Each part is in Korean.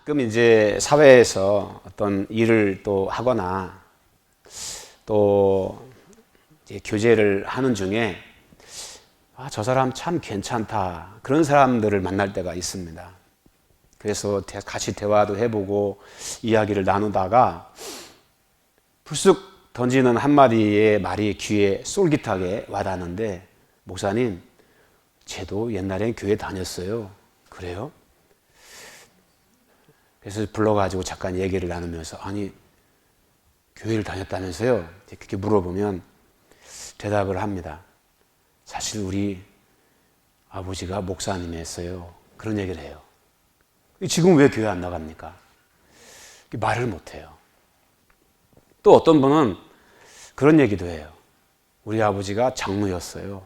가끔 이제 사회에서 어떤 일을 또 하거나 또 이제 교제를 하는 중에 저 사람 참 괜찮다 그런 사람들을 만날 때가 있습니다. 그래서 같이 대화도 해보고 이야기를 나누다가 불쑥 던지는 한마디의 말이 귀에 쏠깃하게 와닿는데, 목사님, 쟤도 옛날엔 교회 다녔어요. 그래요? 그래서 불러가지고 잠깐 얘기를 나누면서, 아니, 교회를 다녔다면서요? 그렇게 물어보면 대답을 합니다. 사실 우리 아버지가 목사님이었어요. 그런 얘기를 해요. 지금 왜 교회 안 나갑니까? 말을 못해요. 또 어떤 분은 그런 얘기도 해요. 우리 아버지가 장로였어요.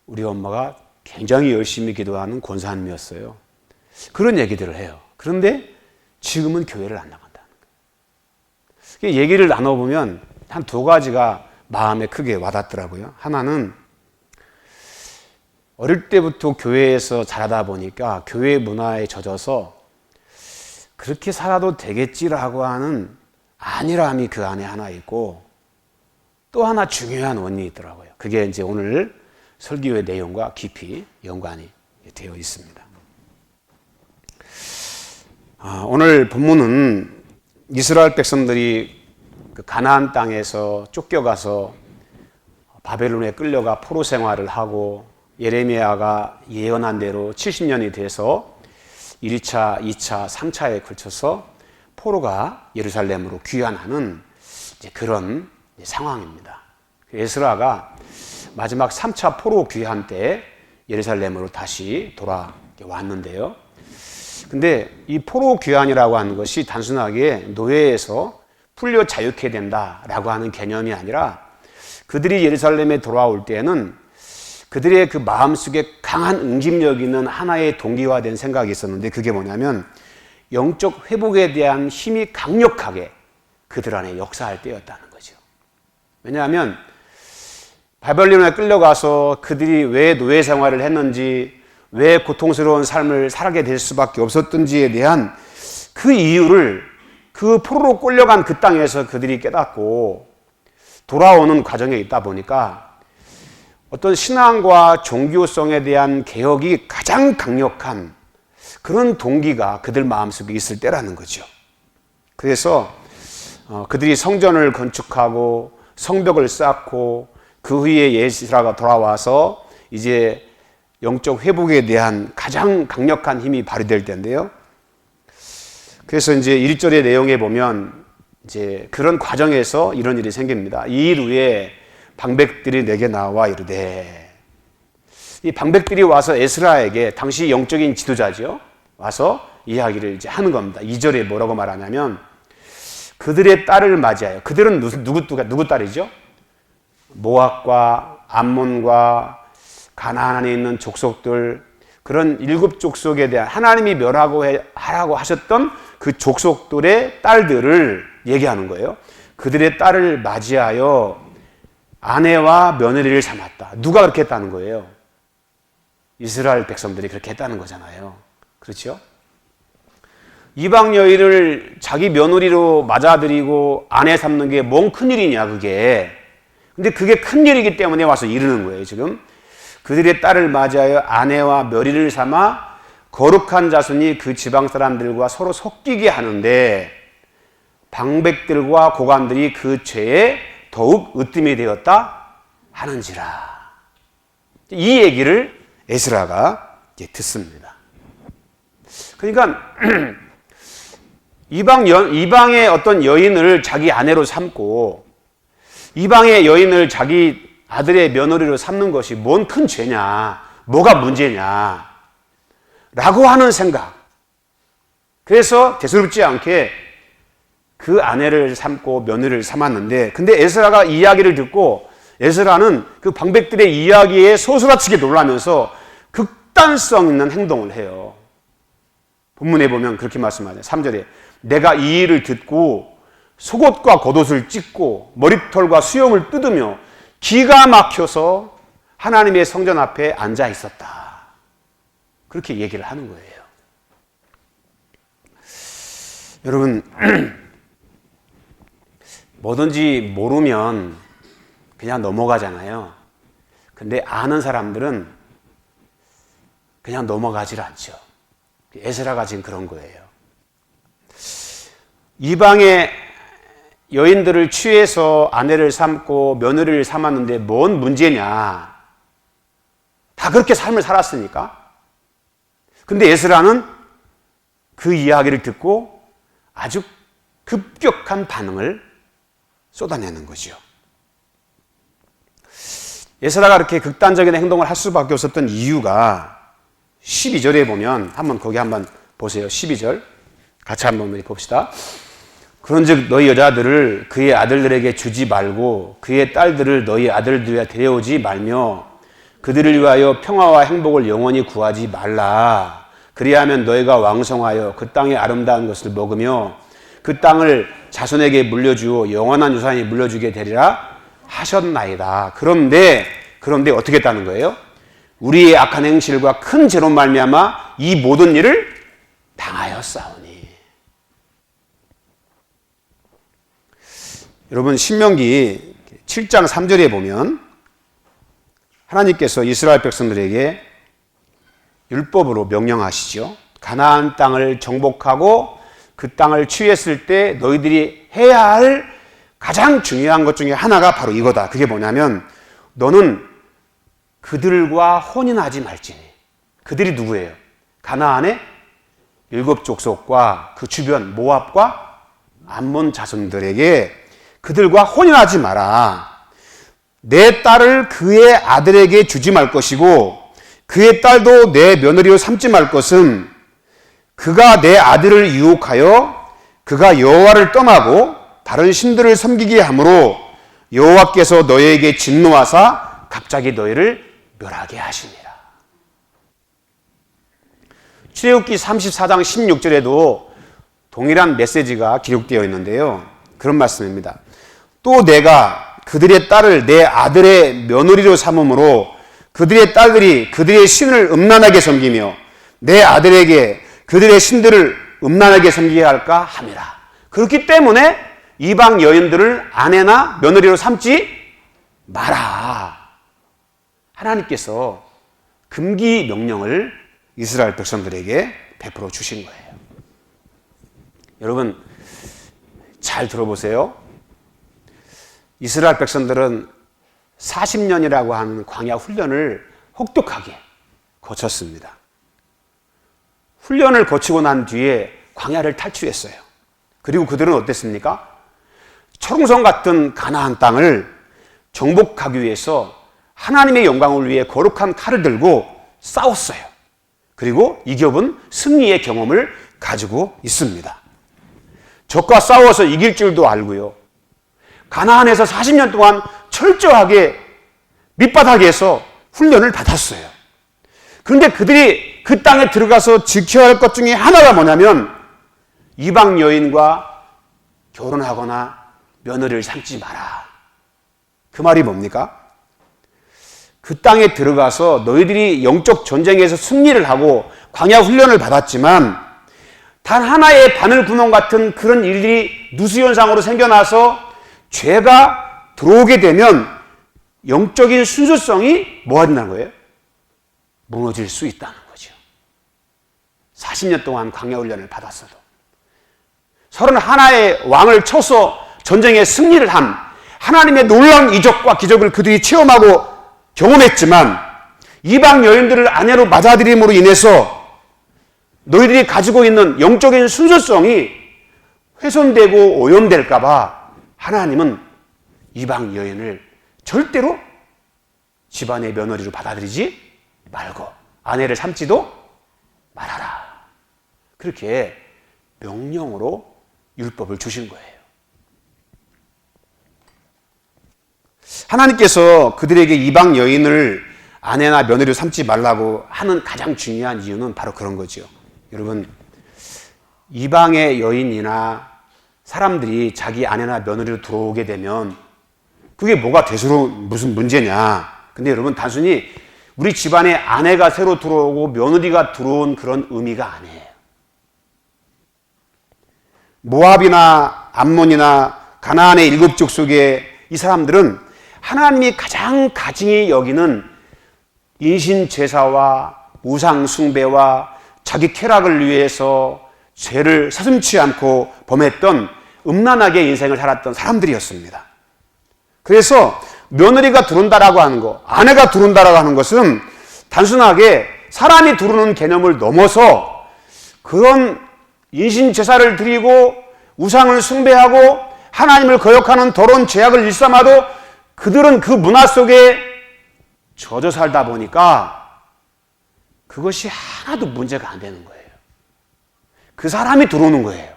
우리 엄마가 굉장히 열심히 기도하는 권사님이었어요. 그런 얘기들을 해요. 그런데 지금은 교회를 안 나간다는 거예요. 얘기를 나눠보면 한 두 가지가 마음에 크게 와닿더라고요. 하나는 어릴 때부터 교회에서 자라다 보니까 교회 문화에 젖어서 그렇게 살아도 되겠지라고 하는 안일함이 그 안에 하나 있고, 또 하나 중요한 원인이 있더라고요. 그게 이제 오늘 설교의 내용과 깊이 연관이 되어 있습니다. 오늘 본문은 이스라엘 백성들이 그 가나안 땅에서 쫓겨가서 바벨론에 끌려가 포로 생활을 하고, 예레미야가 예언한 대로 70년이 돼서 1차, 2차, 3차에 걸쳐서 포로가 예루살렘으로 귀환하는 이제 그런 상황입니다. 에스라가 마지막 3차 포로 귀환 때 예루살렘으로 다시 돌아왔는데요. 근데 이 포로 귀환이라고 하는 것이 단순하게 노예에서 풀려 자유케 된다라고 하는 개념이 아니라, 그들이 예루살렘에 돌아올 때에는 그들의 그 마음속에 강한 응집력 있는 하나의 동기화된 생각이 있었는데, 그게 뭐냐면 영적 회복에 대한 힘이 강력하게 그들 안에 역사할 때였다는 거죠. 왜냐하면 바벨론에 끌려가서 그들이 왜 노예 생활을 했는지, 왜 고통스러운 삶을 살게 될 수밖에 없었던지에 대한 그 이유를 그 포로로 끌려간 그 땅에서 그들이 깨닫고 돌아오는 과정에 있다 보니까 어떤 신앙과 종교성에 대한 개혁이 가장 강력한 그런 동기가 그들 마음속에 있을 때라는 거죠. 그래서 그들이 성전을 건축하고 성벽을 쌓고, 그 후에 에스라가 돌아와서 이제 영적 회복에 대한 가장 강력한 힘이 발휘될 때인데요. 그래서 이제 1절의 내용에 보면 이제 그런 과정에서 이런 일이 생깁니다. 이 일 후에 방백들이 내게 나와 이르되, 이 방백들이 와서 에스라에게, 당시 영적인 지도자죠, 와서 이야기를 이제 하는 겁니다. 2절에 뭐라고 말하냐면, 그들의 딸을 맞이하여, 그들은 누구 딸이죠? 모압과 암몬과 가나안 안에 있는 족속들, 그런 7 족속에 대한 하나님이 하라고 하셨던 그 족속들의 딸들을 얘기하는 거예요. 그들의 딸을 맞이하여 아내와 며느리를 삼았다. 누가 그렇게 했다는 거예요? 이스라엘 백성들이 그렇게 했다는 거잖아요. 그렇죠? 이방 여인을 자기 며느리로 맞아들이고 아내 삼는 게 뭔 큰일이냐, 그게. 근데 그게 큰일이기 때문에 와서 이르는 거예요, 지금. 그들의 딸을 맞이하여 아내와 며느리를 삼아 거룩한 자손이 그 지방 사람들과 서로 섞이게 하는데, 방백들과 고관들이 그 죄에 더욱 으뜸이 되었다 하는지라. 이 얘기를 에스라가 듣습니다. 그러니까 이방의 어떤 여인을 자기 아내로 삼고 이방의 여인을 자기 아들의 며느리로 삼는 것이 뭔 큰 죄냐, 뭐가 문제냐 라고 하는 생각. 그래서 대수롭지 않게 그 아내를 삼고 며느리를 삼았는데, 근데 에스라가 이야기를 듣고 에스라는 그 방백들의 이야기에 소스라치게 놀라면서 극단성 있는 행동을 해요. 본문에 보면 그렇게 말씀하죠. 3절에 내가 이 일을 듣고 속옷과 겉옷을 찢고 머리털과 수염을 뜯으며 기가 막혀서 하나님의 성전 앞에 앉아 있었다. 그렇게 얘기를 하는 거예요. 여러분, 뭐든지 모르면 그냥 넘어가잖아요. 근데 아는 사람들은 그냥 넘어가질 않죠. 에스라가 지금 그런 거예요. 이방의 여인들을 취해서 아내를 삼고 며느리를 삼았는데 뭔 문제냐. 다 그렇게 삶을 살았으니까. 근데 에스라는 그 이야기를 듣고 아주 급격한 반응을 쏟아내는 거죠. 에스라가 그렇게 극단적인 행동을 할 수밖에 없었던 이유가 12절에 보면 거기 한번 보세요. 12절 같이 한번 봅시다. 그런즉 너희 여자들을 그의 아들들에게 주지 말고 그의 딸들을 너희 아들들에게 데려오지 말며 그들을 위하여 평화와 행복을 영원히 구하지 말라. 그리하면 너희가 왕성하여 그 땅의 아름다운 것을 먹으며 그 땅을 자손에게 물려주어 영원한 유산이 물려주게 되리라 하셨나이다. 그런데 어떻게 했다는 거예요? 우리의 악한 행실과 큰 죄로 말미암아 이 모든 일을 당하였사오니. 여러분, 신명기 7장 3절에 보면 하나님께서 이스라엘 백성들에게 율법으로 명령하시죠. 가나안 땅을 정복하고 그 땅을 취했을 때 너희들이 해야 할 가장 중요한 것 중에 하나가 바로 이거다. 그게 뭐냐면 너는 그들과 혼인하지 말지니. 그들이 누구예요? 가나안의 7족속과 그 주변 모압과 암몬 자손들에게 그들과 혼인하지 마라. 내 딸을 그의 아들에게 주지 말 것이고 그의 딸도 내 며느리로 삼지 말 것은 그가 내 아들을 유혹하여 그가 여호와를 떠나고 다른 신들을 섬기게 하므로 여호와께서 너희에게 진노하사 갑자기 너희를 멸하게 하시니라. 출애굽기 34장 16절에도 동일한 메시지가 기록되어 있는데요. 그런 말씀입니다. 또 내가 그들의 딸을 내 아들의 며느리로 삼음으로 그들의 딸들이 그들의 신을 음란하게 섬기며 내 아들에게 그들의 신들을 음란하게 섬기게 할까 함이라. 그렇기 때문에 이방 여인들을 아내나 며느리로 삼지 마라. 하나님께서 금기 명령을 이스라엘 백성들에게 베풀어 주신 거예요. 여러분, 잘 들어보세요. 이스라엘 백성들은 40년이라고 하는 광야 훈련을 혹독하게 거쳤습니다. 훈련을 거치고 난 뒤에 광야를 탈출했어요. 그리고 그들은 어땠습니까? 초롱성 같은 가나안 땅을 정복하기 위해서 하나님의 영광을 위해 거룩한 칼을 들고 싸웠어요. 그리고 이겨본 승리의 경험을 가지고 있습니다. 적과 싸워서 이길 줄도 알고요. 가나안에서 40년 동안 철저하게 밑바닥에서 훈련을 받았어요. 그런데 그들이 그 땅에 들어가서 지켜야 할 것 중에 하나가 뭐냐면 이방 여인과 결혼하거나 며느리를 삼지 마라. 그 말이 뭡니까? 그 땅에 들어가서 너희들이 영적 전쟁에서 승리를 하고 광야 훈련을 받았지만 단 하나의 바늘구멍 같은 그런 일들이 누수현상으로 생겨나서 죄가 들어오게 되면 영적인 순수성이 뭐가 된다는 거예요? 무너질 수 있다는 거죠. 40년 동안 광야 훈련을 받았어도 31의 왕을 쳐서 전쟁에 승리를 한 하나님의 놀라운 이적과 기적을 그들이 체험하고 경험했지만 이방 여인들을 아내로 맞아들임으로 인해서 너희들이 가지고 있는 영적인 순수성이 훼손되고 오염될까 봐 하나님은 이방 여인을 절대로 집안의 며느리로 받아들이지 말고 아내를 삼지도 말아라. 그렇게 명령으로 율법을 주신 거예요. 하나님께서 그들에게 이방 여인을 아내나 며느리로 삼지 말라고 하는 가장 중요한 이유는 바로 그런 거죠. 여러분, 이방의 여인이나 사람들이 자기 아내나 며느리로 들어오게 되면 그게 뭐가 대수로 무슨 문제냐. 근데 여러분, 단순히 우리 집안에 아내가 새로 들어오고 며느리가 들어온 그런 의미가 아니에요. 모압이나 암몬이나 가나안의 7족속의 이 사람들은 하나님이 가장 가증히 여기는 인신 제사와 우상 숭배와 자기 쾌락을 위해서 죄를 서슴지 않고 범했던 음란하게 인생을 살았던 사람들이었습니다. 그래서 며느리가 들어온다라고 하는 것, 아내가 들어온다라고 하는 것은 단순하게 사람이 들어오는 개념을 넘어서 그런 인신 제사를 드리고 우상을 숭배하고 하나님을 거역하는 더러운 죄악을 일삼아도 그들은 그 문화 속에 젖어 살다 보니까 그것이 하나도 문제가 안 되는 거예요. 그 사람이 들어오는 거예요.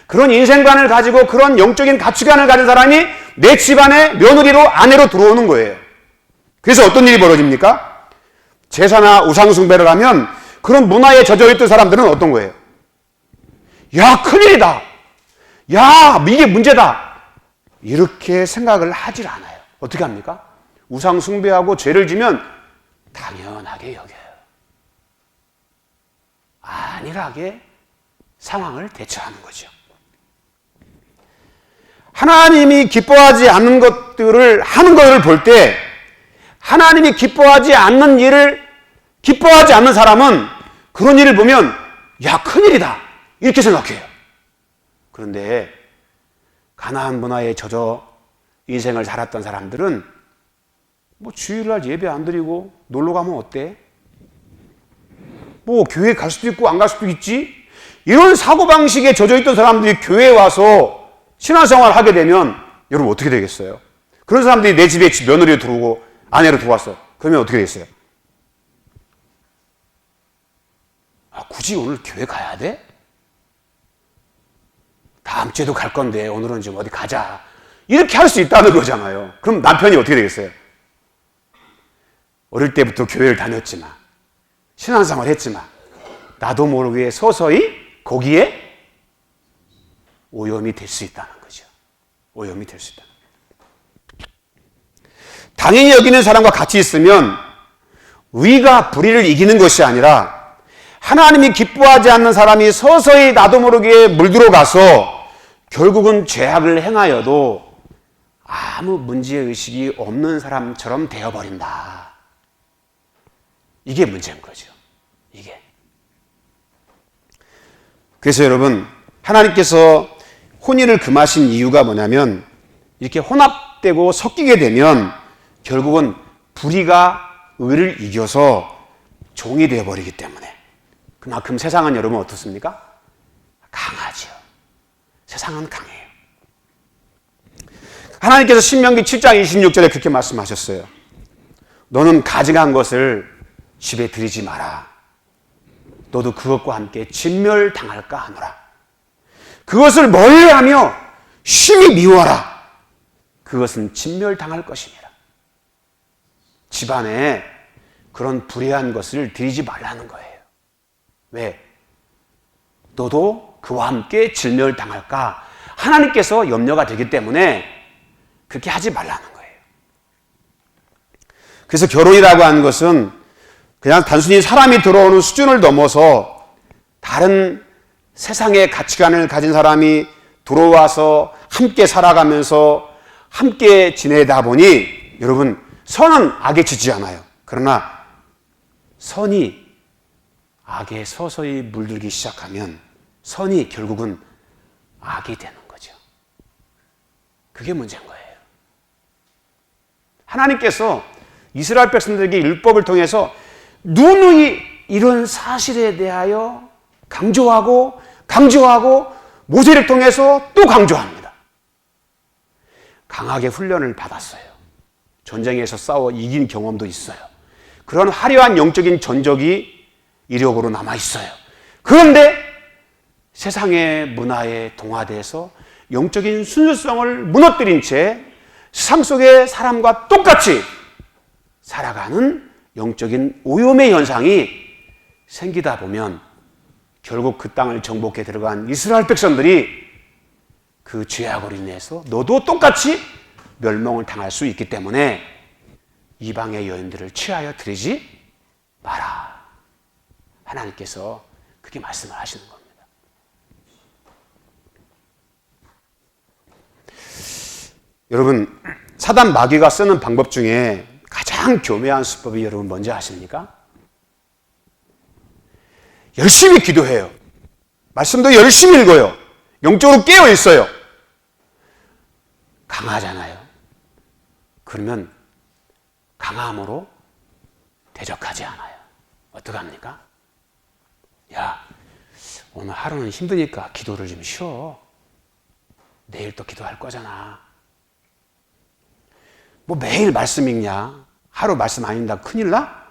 그런 인생관을 가지고 그런 영적인 가치관을 가진 사람이 내 집안에 며느리로 아내로 들어오는 거예요. 그래서 어떤 일이 벌어집니까? 제사나 우상숭배를 하면 그런 문화에 젖어있던 사람들은 어떤 거예요? 야, 큰일이다. 야, 이게 문제다. 이렇게 생각을 하질 않아요. 어떻게 합니까? 우상숭배하고 죄를 지면 당연하게 여겨요. 안일하게 상황을 대처하는 거죠. 하나님이 기뻐하지 않는 것들을 하는 것을 볼 때 하나님이 기뻐하지 않는 일을 기뻐하지 않는 사람은 그런 일을 보면 야, 큰일이다 이렇게 생각해요. 그런데 가나안 문화에 젖어 인생을 살았던 사람들은 뭐 주일날 예배 안 드리고 놀러 가면 어때? 뭐 교회 갈 수도 있고 안 갈 수도 있지? 이런 사고방식에 젖어 있던 사람들이 교회에 와서 신앙생활을 하게 되면 여러분 어떻게 되겠어요? 그런 사람들이 내 집에 며느리로 들어오고 아내로 들어왔어. 그러면 어떻게 되겠어요? 아, 굳이 오늘 교회 가야 돼? 다음 주에도 갈 건데 오늘은 좀 어디 가자. 이렇게 할 수 있다는 거잖아요. 그럼 남편이 어떻게 되겠어요? 어릴 때부터 교회를 다녔지만 신앙생활 했지만 나도 모르게 서서히 거기에 오염이 될 수 있다는 거죠. 오염이 될 수 있다. 당연히 여기는 사람과 같이 있으면 의가 불의를 이기는 것이 아니라 하나님이 기뻐하지 않는 사람이 서서히 나도 모르게 물들어가서 결국은 죄악을 행하여도 아무 문제의식이 없는 사람처럼 되어버린다. 이게 문제인 거죠. 이게. 그래서 여러분, 하나님께서 혼인을 금하신 이유가 뭐냐면 이렇게 혼합되고 섞이게 되면 결국은 불의가 의를 이겨서 종이 되어버리기 때문에 그만큼 세상은 여러분 어떻습니까? 강하죠. 세상은 강해요. 하나님께서 신명기 7장 26절에 그렇게 말씀하셨어요. 너는 가증한 것을 집에 들이지 마라. 너도 그것과 함께 진멸당할까 하노라. 그것을 멀리하며 심히 미워하라. 그것은 진멸당할 것이니라. 집안에 그런 불의한 것을 들이지 말라는 거예요. 왜? 너도 그와 함께 진멸당할까? 하나님께서 염려가 되기 때문에 그렇게 하지 말라는 거예요. 그래서 결혼이라고 하는 것은 그냥 단순히 사람이 들어오는 수준을 넘어서 다른 세상의 가치관을 가진 사람이 들어와서 함께 살아가면서 함께 지내다 보니 여러분 선은 악에 지지 않아요. 그러나 선이 악에 서서히 물들기 시작하면 선이 결국은 악이 되는 거죠. 그게 문제인 거예요. 하나님께서 이스라엘 백성들에게 율법을 통해서 누누이 이런 사실에 대하여 강조하고 모세를 통해서 또 강조합니다. 강하게 훈련을 받았어요. 전쟁에서 싸워 이긴 경험도 있어요. 그런 화려한 영적인 전적이 이력으로 남아 있어요. 그런데 세상의 문화에 동화돼서 영적인 순수성을 무너뜨린 채 세상 속의 사람과 똑같이 살아가는 영적인 오염의 현상이 생기다 보면 결국 그 땅을 정복해 들어간 이스라엘 백성들이 그 죄악으로 인해서 너도 똑같이 멸망을 당할 수 있기 때문에 이방의 여인들을 취하여 드리지 마라. 하나님께서 그렇게 말씀을 하시는 겁니다. 여러분, 사단 마귀가 쓰는 방법 중에 가장 교묘한 수법이 여러분 뭔지 아십니까? 열심히 기도해요. 말씀도 열심히 읽어요. 영적으로 깨어 있어요. 강하잖아요. 그러면 강함으로 대적하지 않아요. 어떡합니까? 야, 오늘 하루는 힘드니까 기도를 좀 쉬어. 내일 또 기도할 거잖아. 뭐 매일 말씀 읽냐? 하루 말씀 안 읽는다 큰일 나?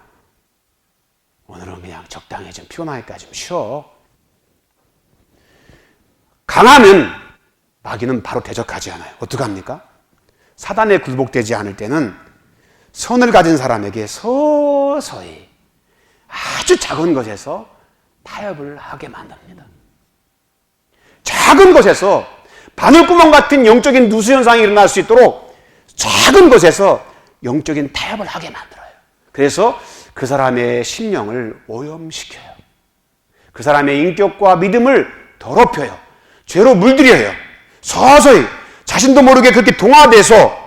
오늘은 그냥 적당히 좀 피곤하니까 좀 쉬어. 강하면 마귀는 바로 대적하지 않아요. 어떡합니까? 사단에 굴복되지 않을 때는 선을 가진 사람에게 서서히 아주 작은 것에서 타협을 하게 만듭니다. 작은 것에서 바늘구멍 같은 영적인 누수 현상이 일어날 수 있도록 작은 것에서 영적인 타협을 하게 만들어요. 그래서 그 사람의 심령을 오염시켜요. 그 사람의 인격과 믿음을 더럽혀요. 죄로 물들여요. 서서히 자신도 모르게 그렇게 동화돼서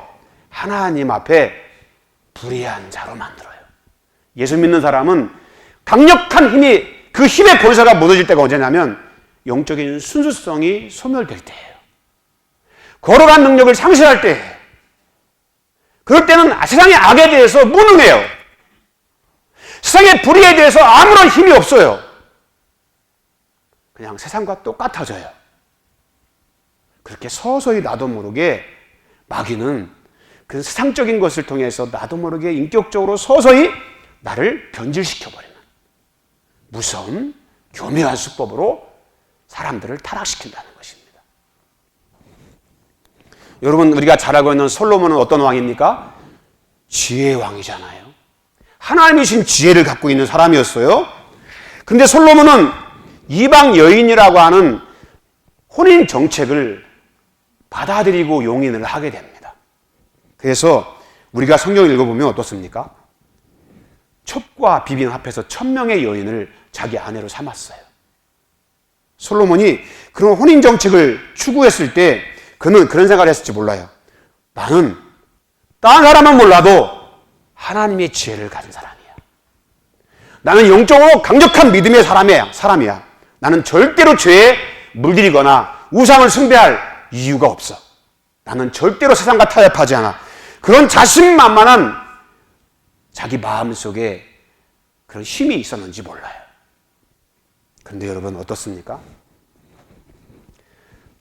하나님 앞에 불의한 자로 만들어요. 예수 믿는 사람은 강력한 힘이, 그 힘의 권세가 무너질 때가 언제냐면 영적인 순수성이 소멸될 때예요. 거룩한 능력을 상실할 때예요. 그럴 때는 세상의 악에 대해서 무능해요. 세상의 불의에 대해서 아무런 힘이 없어요. 그냥 세상과 똑같아져요. 그렇게 서서히 나도 모르게 마귀는 그 세상적인 것을 통해서 나도 모르게 인격적으로 서서히 나를 변질시켜버리는 무서운 교묘한 수법으로 사람들을 타락시킨다는 것입니다. 여러분, 우리가 잘 알고 있는 솔로몬은 어떤 왕입니까? 지혜의 왕이잖아요. 하나님이신 지혜를 갖고 있는 사람이었어요. 근데 솔로몬은 이방 여인이라고 하는 혼인 정책을 받아들이고 용인을 하게 됩니다. 그래서 우리가 성경을 읽어보면 어떻습니까? 첩과 비빈 합해서 1000명의 여인을 자기 아내로 삼았어요. 솔로몬이 그런 혼인 정책을 추구했을 때 그는 그런 생각을 했을지 몰라요. 나는 다른 사람은 몰라도 하나님의 지혜를 가진 사람이야. 나는 영적으로 강력한 믿음의 사람이야. 나는 절대로 죄에 물들이거나 우상을 숭배할 이유가 없어. 나는 절대로 세상과 타협하지 않아. 그런 자신만만한 자기 마음속에 그런 힘이 있었는지 몰라요. 그런데 여러분 어떻습니까?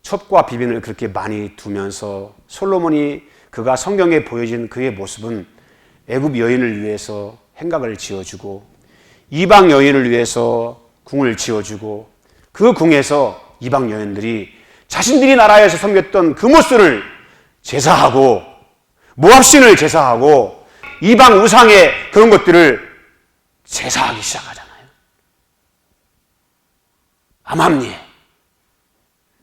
첩과 비빈을 그렇게 많이 두면서 솔로몬이 그가 성경에 보여진 그의 모습은 애굽 여인을 위해서 행각을 지어주고 이방 여인을 위해서 궁을 지어주고 그 궁에서 이방 여인들이 자신들이 나라에서 섬겼던 그 모습을 제사하고 모압신을 제사하고 이방 우상의 그런 것들을 제사하기 시작하잖아요. 암암리에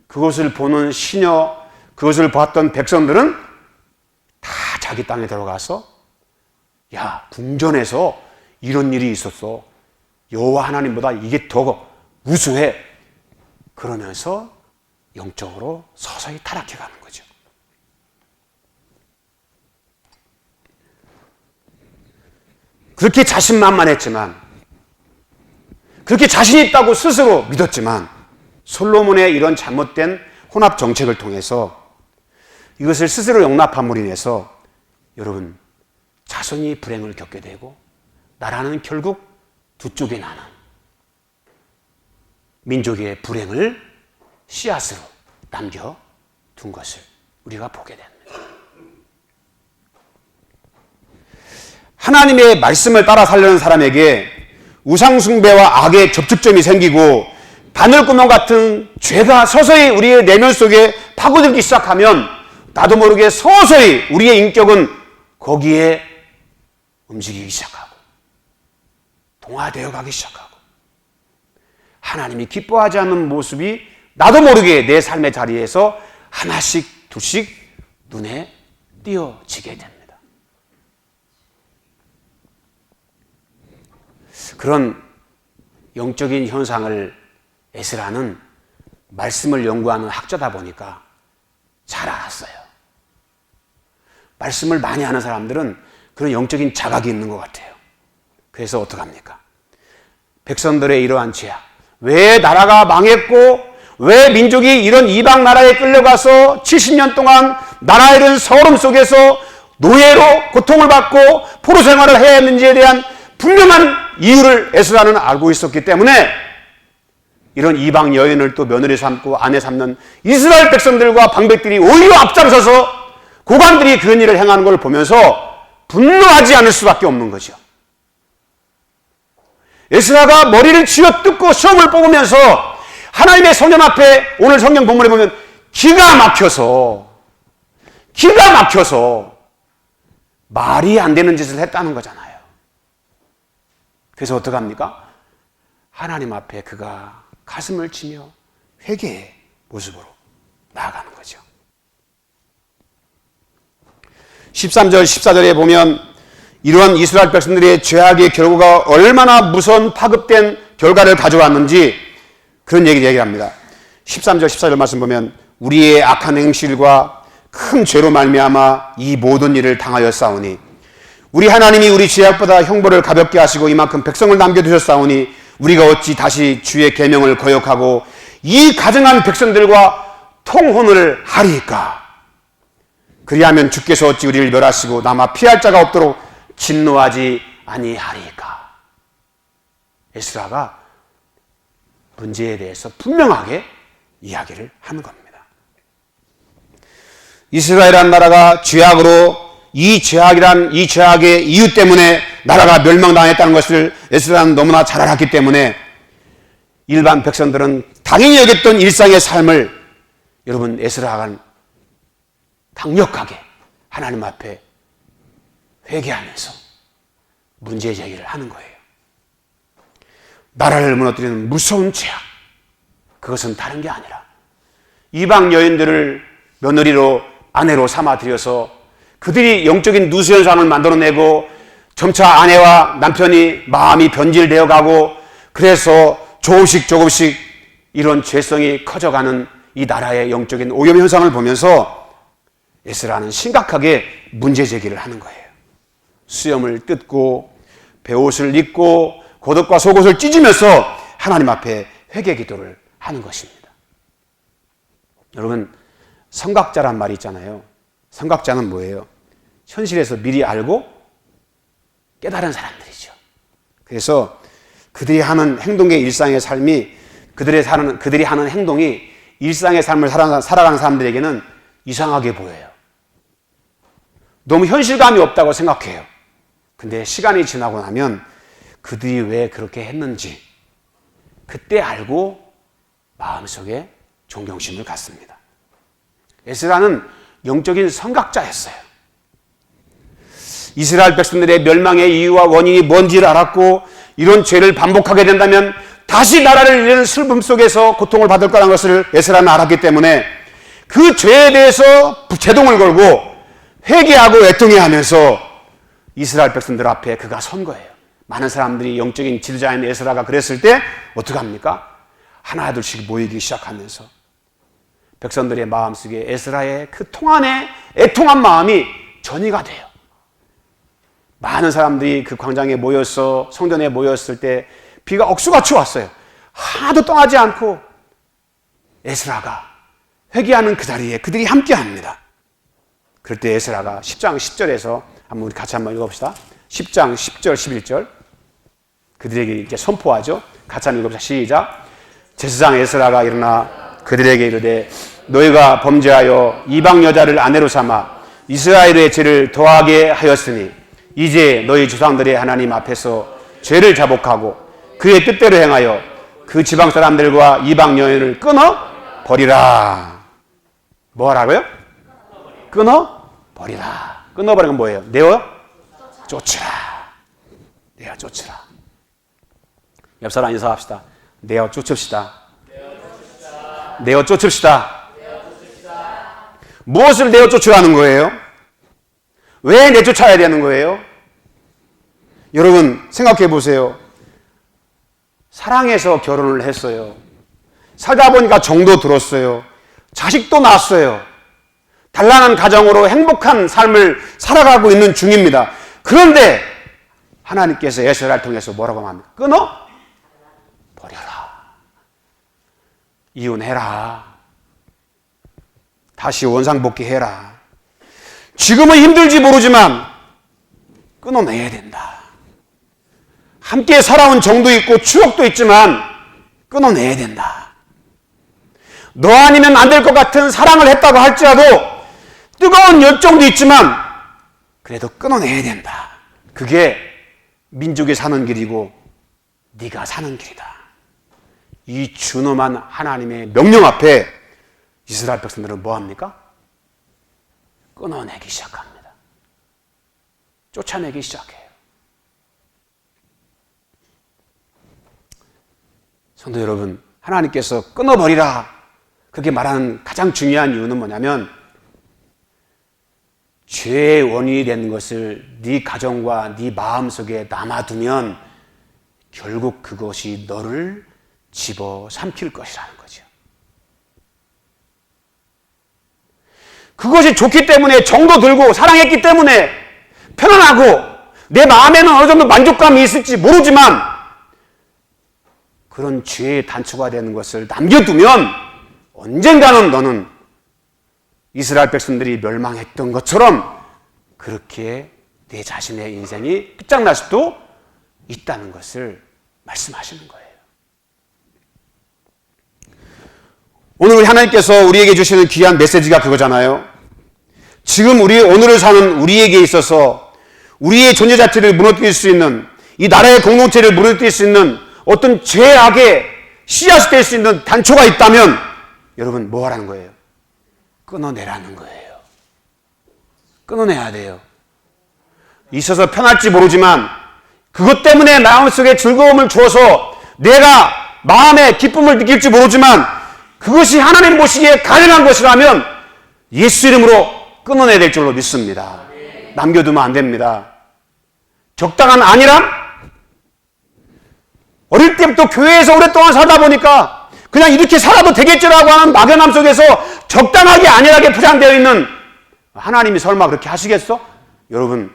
그것을 보는 시녀, 그것을 봤던 백성들은 다 자기 땅에 들어가서 야, 궁전에서 이런 일이 있었어. 여호와 하나님보다 이게 더 우수해. 그러면서 영적으로 서서히 타락해가는 거죠. 그렇게 자신만만했지만, 그렇게 자신 있다고 스스로 믿었지만 솔로몬의 이런 잘못된 혼합 정책을 통해서 이것을 스스로 용납함으로 인해서 여러분 자손이 불행을 겪게 되고 나라는 결국 두 쪽에 나는 민족의 불행을 씨앗으로 남겨둔 것을 우리가 보게 됩니다. 하나님의 말씀을 따라 살려는 사람에게 우상숭배와 악의 접촉점이 생기고 바늘구멍 같은 죄가 서서히 우리의 내면 속에 파고들기 시작하면 나도 모르게 서서히 우리의 인격은 거기에 움직이기 시작하고 동화되어 가기 시작하고 하나님이 기뻐하지 않는 모습이 나도 모르게 내 삶의 자리에서 하나씩 둘씩 눈에 띄어지게 됩니다. 그런 영적인 현상을 에스라는 말씀을 연구하는 학자다 보니까 잘 알았어요. 말씀을 많이 하는 사람들은 그런 영적인 자각이 있는 것 같아요. 그래서 어떡합니까? 백성들의 이러한 죄악, 왜 나라가 망했고 왜 민족이 이런 이방 나라에 끌려가서 70년 동안 나라의 이런 서름 속에서 노예로 고통을 받고 포로 생활을 해야 했는지에 대한 분명한 이유를 에스라는 알고 있었기 때문에 이런 이방 여인을 또 며느리 삼고 아내 삼는 이스라엘 백성들과 방백들이 오히려 앞장서서 고관들이 그런 일을 행하는 걸 보면서 분노하지 않을 수밖에 없는 거죠. 에스라가 머리를 쥐어뜯고 시험을 뽑으면서 하나님의 성령 앞에 오늘 성경 본문에 보면 기가 막혀서 말이 안 되는 짓을 했다는 거잖아요. 그래서 어떡합니까? 하나님 앞에 그가 가슴을 치며 회개의 모습으로 나아가는 거죠. 13절, 14절에 보면 이러한 이스라엘 백성들의 죄악의 결과가 얼마나 무서운 파급된 결과를 가져왔는지 그런 얘기를 합니다. 13절, 14절 말씀 보면 우리의 악한 행실과 큰 죄로 말미암아 이 모든 일을 당하였사오니 우리 하나님이 우리 죄악보다 형벌을 가볍게 하시고 이만큼 백성을 남겨두셨사오니 우리가 어찌 다시 주의 계명을 거역하고 이 가증한 백성들과 통혼을 하리이까? 그리하면 주께서 어찌 우리를 멸하시고 남아 피할 자가 없도록 진노하지 아니하리이까? 에스라가 문제에 대해서 분명하게 이야기를 하는 겁니다. 이스라엘이란 나라가 죄악으로 이 죄악의 이유 때문에 나라가 멸망당했다는 것을 에스라는 너무나 잘 알았기 때문에 일반 백성들은 당연히 여겼던 일상의 삶을 여러분 에스라가 강력하게 하나님 앞에 회개하면서 문제 제기를 하는 거예요. 나라를 무너뜨리는 무서운 죄악, 그것은 다른 게 아니라 이방 여인들을 며느리로 아내로 삼아들여서 그들이 영적인 누수현상을 만들어내고 점차 아내와 남편이 마음이 변질되어 가고 그래서 조금씩 이런 죄성이 커져가는 이 나라의 영적인 오염현상을 보면서 에스라는 심각하게 문제 제기를 하는 거예요. 수염을 뜯고 베옷을 입고 겉옷과 속옷을 찢으면서 하나님 앞에 회개 기도를 하는 것입니다. 여러분, 선각자란 말이 있잖아요. 선각자는 뭐예요? 현실에서 미리 알고 깨달은 사람들이죠. 그래서 그들이 하는 행동의 일상의 삶이 그들이 하는 행동이 일상의 삶을 살아가는 사람들에게는 이상하게 보여요. 너무 현실감이 없다고 생각해요. 근데 시간이 지나고 나면 그들이 왜 그렇게 했는지 그때 알고 마음속에 존경심을 갖습니다. 에스라는 영적인 선각자였어요. 이스라엘 백성들의 멸망의 이유와 원인이 뭔지를 알았고 이런 죄를 반복하게 된다면 다시 나라를 잃는 슬픔 속에서 고통을 받을 거라는 것을 에스라는 알았기 때문에 그 죄에 대해서 제동을 걸고 회개하고 애통해하면서 이스라엘 백성들 앞에 그가 선 거예요. 많은 사람들이 영적인 지도자인 에스라가 그랬을 때 어떡합니까? 하나둘씩 모이기 시작하면서 백성들의 마음속에 에스라의 그 통안의 애통한 마음이 전이가 돼요. 많은 사람들이 그 광장에 모여서 성전에 모였을 때 비가 억수같이 왔어요. 하나도 떠나지 않고 에스라가 회개하는 그 자리에 그들이 함께합니다. 그럴 때 에스라가 10장 10절에서 한번 우리 같이 한번 읽어봅시다. 10장 10절 11절 그들에게 이제 선포하죠. 같이 한번 읽어봅시다. 시작. 제사장 에스라가 일어나 그들에게 이르되 너희가 범죄하여 이방 여자를 아내로 삼아 이스라엘의 죄를 더하게 하였으니 이제 너희 조상들의 하나님 앞에서 죄를 자복하고 그의 뜻대로 행하여 그 지방 사람들과 이방 여인을 끊어 버리라. 뭐 하라고요? 끊어 버리라. 끊어버리는 건 뭐예요? 내어 쫓으라. 내어 쫓으라. 옆 사람 인사합시다. 내어 쫓읍시다. 내어 쫓읍시다. 무엇을 내어 쫓으라는 거예요? 왜 내쫓아야 되는 거예요? 여러분 생각해 보세요. 사랑해서 결혼을 했어요. 살다 보니까 정도 들었어요. 자식도 낳았어요. 단란한 가정으로 행복한 삶을 살아가고 있는 중입니다. 그런데 하나님께서 에스라를 통해서 뭐라고 합니까? 끊어 버려라. 이혼해라. 다시 원상복귀해라. 지금은 힘들지 모르지만 끊어내야 된다. 함께 살아온 정도 있고 추억도 있지만 끊어내야 된다. 너 아니면 안 될 것 같은 사랑을 했다고 할지라도 뜨거운 열정도 있지만 그래도 끊어내야 된다. 그게 민족이 사는 길이고 네가 사는 길이다. 이 준엄한 하나님의 명령 앞에 이스라엘 백성들은 뭐합니까? 끊어내기 시작합니다. 쫓아내기 시작해요. 성도 여러분, 하나님께서 끊어버리라 그렇게 말하는 가장 중요한 이유는 뭐냐면 죄의 원인이 된 것을 네 가정과 네 마음속에 남아두면 결국 그것이 너를 집어삼킬 것이라는 거죠. 그것이 좋기 때문에 정도 들고 사랑했기 때문에 편안하고 내 마음에는 어느 정도 만족감이 있을지 모르지만 그런 죄의 단초가 되는 것을 남겨두면 언젠가는 너는 이스라엘 백성들이 멸망했던 것처럼 그렇게 내 자신의 인생이 끝장날 수도 있다는 것을 말씀하시는 거예요. 오늘 하나님께서 우리에게 주시는 귀한 메시지가 그거잖아요. 지금 오늘을 사는 우리에게 있어서 우리의 존재 자체를 무너뜨릴 수 있는 이 나라의 공동체를 무너뜨릴 수 있는 어떤 죄악의 씨앗이 될 수 있는 단초가 있다면 여러분 뭐 하라는 거예요? 끊어내라는 거예요. 끊어내야 돼요. 있어서 편할지 모르지만 그것 때문에 마음속에 즐거움을 주어서 내가 마음에 기쁨을 느낄지 모르지만 그것이 하나님 보시기에 가련한 것이라면 예수 이름으로 끊어내야 될 줄로 믿습니다. 남겨두면 안 됩니다. 적당한 안일함? 어릴 때부터 교회에서 오랫동안 살다 보니까 그냥 이렇게 살아도 되겠지라고 하는 막연함 속에서 적당하게 안일하게 포장되어 있는 하나님이 설마 그렇게 하시겠어? 여러분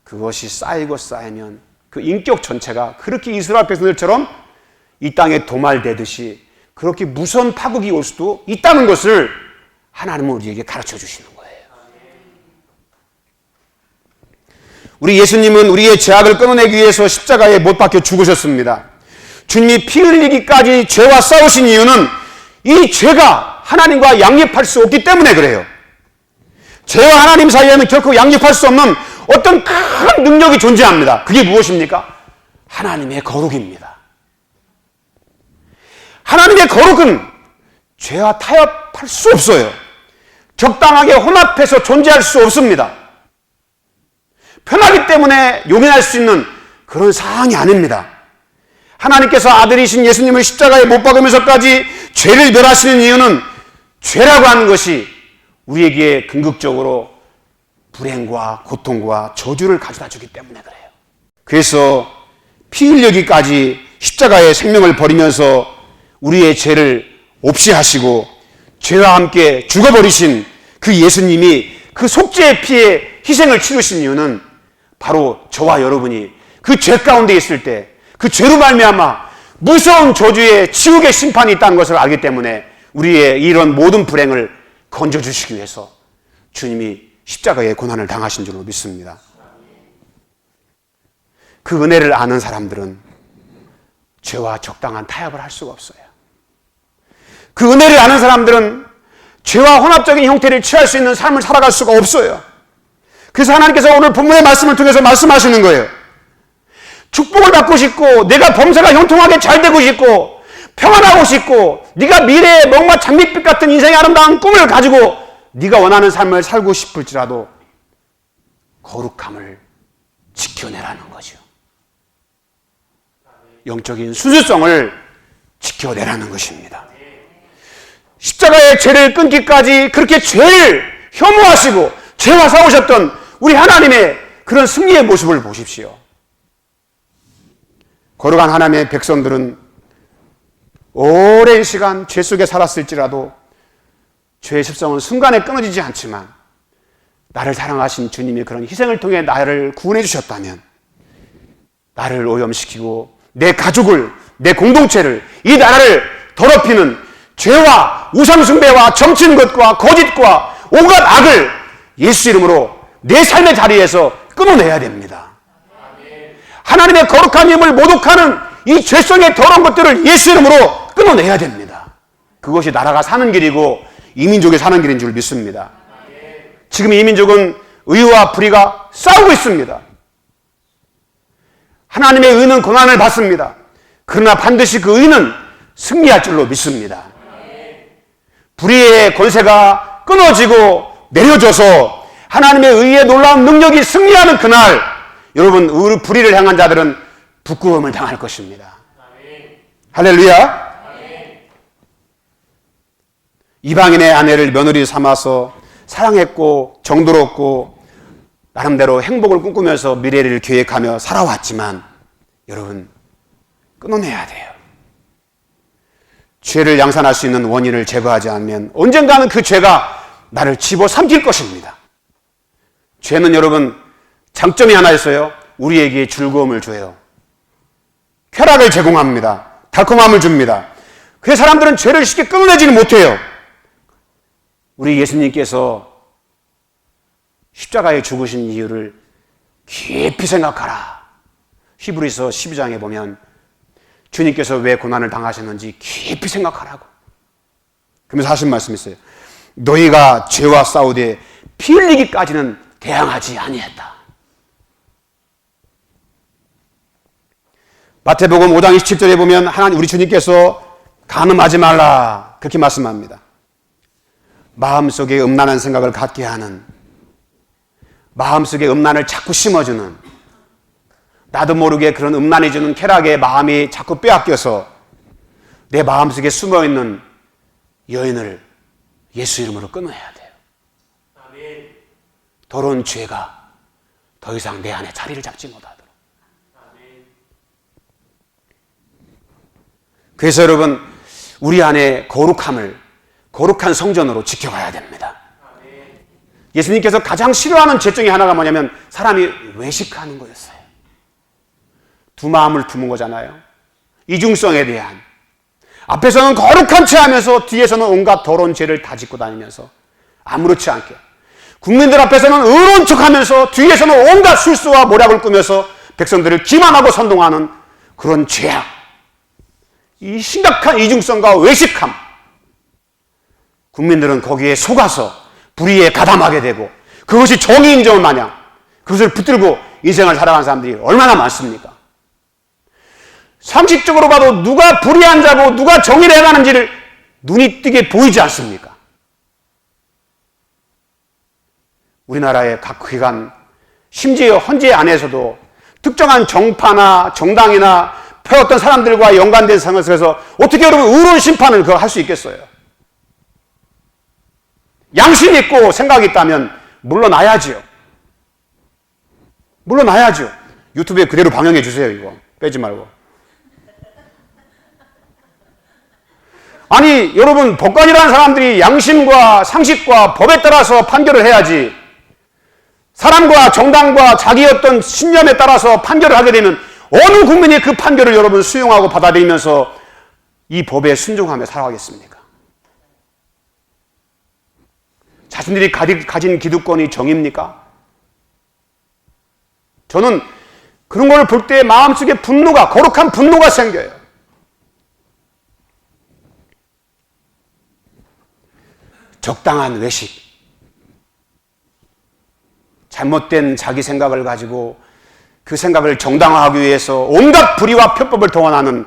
그것이 쌓이고 쌓이면 그 인격 전체가 그렇게 이스라엘 백성들처럼 이 땅에 도말되듯이 그렇게 무서운 파국이 올 수도 있다는 것을 하나님은 우리에게 가르쳐 주시는 거예요. 우리 예수님은 우리의 죄악을 끊어내기 위해서 십자가에 못 박혀 죽으셨습니다. 주님이 피 흘리기까지 죄와 싸우신 이유는 이 죄가 하나님과 양립할 수 없기 때문에 그래요. 죄와 하나님 사이에는 결코 양립할 수 없는 어떤 큰 능력이 존재합니다. 그게 무엇입니까? 하나님의 거룩입니다. 하나님의 거룩은 죄와 타협할 수 없어요. 적당하게 혼합해서 존재할 수 없습니다. 편하기 때문에 용인할 수 있는 그런 상황이 아닙니다. 하나님께서 아들이신 예수님을 십자가에 못 박으면서까지 죄를 멸하시는 이유는 죄라고 하는 것이 우리에게 궁극적으로 불행과 고통과 저주를 가져다 주기 때문에 그래요. 그래서 피 흘리기까지 십자가의 생명을 버리면서 우리의 죄를 없이 하시고 죄와 함께 죽어버리신 그 예수님이 그 속죄의 피에 희생을 치르신 이유는 바로 저와 여러분이 그 죄 가운데 있을 때 그 죄로 말미암아 무서운 저주의 지옥의 심판이 있다는 것을 알기 때문에 우리의 이런 모든 불행을 건져주시기 위해서 주님이 십자가의 고난을 당하신 줄로 믿습니다. 그 은혜를 아는 사람들은 죄와 적당한 타협을 할 수가 없어요. 그 은혜를 아는 사람들은 죄와 혼합적인 형태를 취할 수 있는 삶을 살아갈 수가 없어요. 그래서 하나님께서 오늘 본문의 말씀을 통해서 말씀하시는 거예요. 축복을 받고 싶고 내가 범사가 형통하게 잘 되고 싶고 평안하고 싶고 네가 미래의 먹마 장밋빛 같은 인생의 아름다운 꿈을 가지고 네가 원하는 삶을 살고 싶을지라도 거룩함을 지켜내라는 거죠. 영적인 순수성을 지켜내라는 것입니다. 십자가의 죄를 끊기까지 그렇게 죄를 혐오하시고 죄와 싸우셨던 우리 하나님의 그런 승리의 모습을 보십시오. 거룩한 하나님의 백성들은 오랜 시간 죄 속에 살았을지라도 죄의 습성은 순간에 끊어지지 않지만 나를 사랑하신 주님이 그런 희생을 통해 나를 구원해 주셨다면 나를 오염시키고 내 가족을, 내 공동체를, 이 나라를 더럽히는 죄와 우상숭배와 점치는 것과 거짓과 온갖 악을 예수 이름으로 내 삶의 자리에서 끊어내야 됩니다. 하나님의 거룩한 이름을 모독하는 이 죄성의 더러운 것들을 예수 이름으로 끊어내야 됩니다. 그것이 나라가 사는 길이고 이민족이 사는 길인 줄 믿습니다. 지금 이민족은 의와 불의가 싸우고 있습니다. 하나님의 의는 고난을 받습니다. 그러나 반드시 그 의는 승리할 줄로 믿습니다. 불의의 권세가 끊어지고 내려져서 하나님의 의의 놀라운 능력이 승리하는 그날, 여러분, 불의를 향한 자들은 부끄러움을 당할 것입니다. 할렐루야. 이방인의 아내를 며느리 삼아서 사랑했고 정도롭고 나름대로 행복을 꿈꾸면서 미래를 계획하며 살아왔지만 여러분, 끊어내야 돼요. 죄를 양산할 수 있는 원인을 제거하지 않으면 언젠가는 그 죄가 나를 집어삼킬 것입니다. 죄는 여러분 장점이 하나 있어요. 우리에게 즐거움을 줘요. 쾌락을 제공합니다. 달콤함을 줍니다. 그래서 사람들은 죄를 쉽게 끊어내지는 못해요. 우리 예수님께서 십자가에 죽으신 이유를 깊이 생각하라. 히브리서 12장에 보면 주님께서 왜 고난을 당하셨는지 깊이 생각하라고. 그러면서 하신 말씀이 있어요. 너희가 죄와 싸우되 피 흘리기까지는 대항하지 아니했다. 마태복음 5장 27절에 보면 하나님 우리 주님께서 간음하지 말라 그렇게 말씀합니다. 마음속에 음란한 생각을 갖게 하는, 마음속에 음란을 자꾸 심어주는, 나도 모르게 그런 음란해지는 쾌락의 마음이 자꾸 빼앗겨서 내 마음속에 숨어있는 여인을 예수 이름으로 끊어야 돼요. 아멘. 더러운 죄가 더 이상 내 안에 자리를 잡지 못하도록. 아멘. 그래서 여러분, 우리 안에 거룩한 성전으로 지켜가야 됩니다. 아멘. 예수님께서 가장 싫어하는 죄 중에 하나가 뭐냐면 사람이 외식하는 거였어요. 두 마음을 품은 거잖아요. 이중성에 대한. 앞에서는 거룩한 체 하면서 뒤에서는 온갖 더러운 죄를 다 짓고 다니면서 아무렇지 않게. 국민들 앞에서는 의로운 척 하면서 뒤에서는 온갖 술수와 모략을 꾸며서 백성들을 기만하고 선동하는 그런 죄악. 이 심각한 이중성과 외식함. 국민들은 거기에 속아서 불의에 가담하게 되고 그것이 정의인 줄 마냥 그것을 붙들고 인생을 살아가는 사람들이 얼마나 많습니까? 상식적으로 봐도 누가 불의한 자고 누가 정의를 해가는지를 눈이 띄게 보이지 않습니까? 우리나라의 각 기관, 심지어 헌재 안에서도 특정한 정파나 정당이나 어떤 사람들과 연관된 상황에서 어떻게 여러분 의로운 심판을 그거 할 수 있겠어요? 양심 있고 생각이 있다면 물러나야지요. 물러나야죠. 유튜브에 그대로 방영해 주세요. 이거 빼지 말고. 아니 여러분, 법관이라는 사람들이 양심과 상식과 법에 따라서 판결을 해야지 사람과 정당과 자기 어떤 신념에 따라서 판결을 하게 되면 어느 국민이 그 판결을 여러분 수용하고 받아들이면서 이 법에 순종하며 살아가겠습니까? 자신들이 가진 기득권이 정입니까? 저는 그런 걸 볼 때 마음속에 분노가, 거룩한 분노가 생겨요. 적당한 외식, 잘못된 자기 생각을 가지고 그 생각을 정당화하기 위해서 온갖 불의와 편법을 동원하는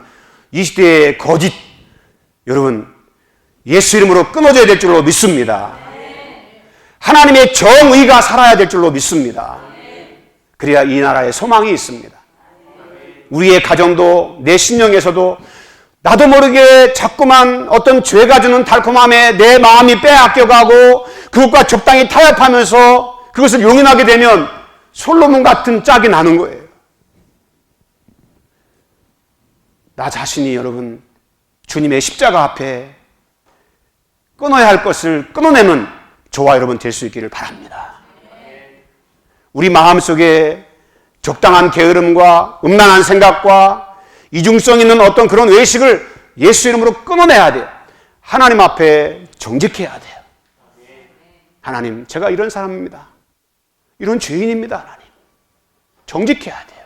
이 시대의 거짓, 여러분 예수 이름으로 끊어져야 될 줄로 믿습니다. 하나님의 정의가 살아야 될 줄로 믿습니다. 그래야 이 나라에 소망이 있습니다. 우리의 가정도 내 심령에서도 나도 모르게 자꾸만 어떤 죄가 주는 달콤함에 내 마음이 빼앗겨가고 그것과 적당히 타협하면서 그것을 용인하게 되면 솔로몬 같은 짝이 나는 거예요. 나 자신이 여러분 주님의 십자가 앞에 끊어야 할 것을 끊어내는 저와 여러분 될 수 있기를 바랍니다. 우리 마음속에 적당한 게으름과 음란한 생각과 이중성 있는 어떤 그런 외식을 예수 이름으로 끊어내야 돼요. 하나님 앞에 정직해야 돼요. 하나님, 제가 이런 사람입니다. 이런 죄인입니다. 하나님, 정직해야 돼요.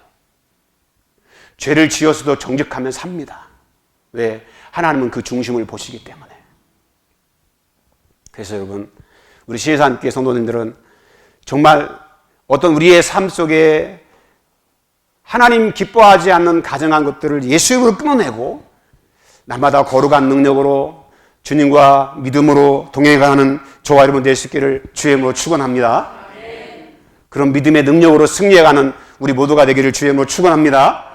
죄를 지어서도 정직하면 삽니다. 왜? 하나님은 그 중심을 보시기 때문에. 그래서 여러분, 우리 시혜산교회 성도님들은 정말 어떤 우리의 삶 속에 하나님 기뻐하지 않는 가정한 것들을 예수님으로 끊어내고 날마다 거룩한 능력으로 주님과 믿음으로 동행하는 저와 여러분 될 수 있기를 주의 이름으로 축원합니다. 그런 믿음의 능력으로 승리해가는 우리 모두가 되기를 주의 이름으로 축원합니다.